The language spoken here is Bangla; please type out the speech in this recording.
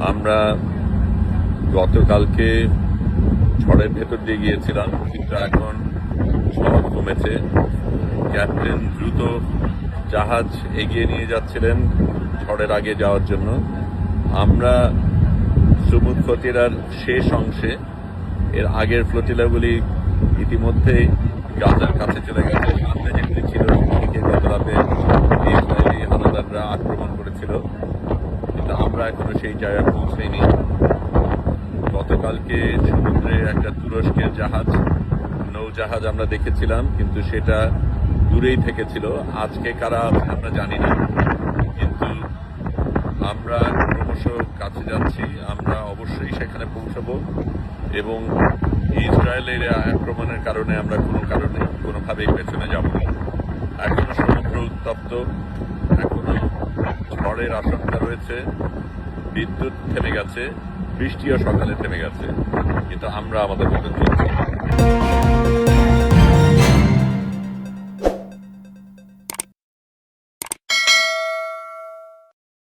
আমরা গতকালকে ঝড়ের ভেতর দিয়ে গিয়েছিলাম, কিন্তু এখন ঝড় কমেছে। ক্যাপ্টেন দ্রুত জাহাজ এগিয়ে নিয়ে যাচ্ছিলেন ঝড়ের আগে যাওয়ার জন্য। আমরা সুমুদ ফ্লোটিলার শেষ অংশে, এর আগের ফ্লোটিলাগুলি ইতিমধ্যেই গাজার কাছে চলে গেছে। সামনে যেগুলি ছিল সেগুলিকে গত রাতে ইসরায়েলি হানাদাররা আক্রমণ করেছিল, কিন্তু আমরা এখনো সেই জায়গায় পৌঁছাইনি। গতকালকে সমুদ্রে একটা তুরস্কের নৌজাহাজ আমরা দেখেছিলাম, কিন্তু সেটা দূরেই থেকেছিল। আজকে কারা আছে আমরা জানি না, কিন্তু আমরা ক্রমশ কাছে যাচ্ছি। আমরা অবশ্যই সেখানে পৌঁছাবো এবং ইসরায়েলের আক্রমণের কারণে আমরা কোনোভাবেই পেছনে যাব না। এখনো সমুদ্র উত্তপ্ত, এখনো ঝড়ের আশঙ্কা রয়েছে। বিদ্যুৎ থেমে গেছে, বৃষ্টিও সকালে থেমে গেছে, কিন্তু আমরা আমাদের মতো চলছি।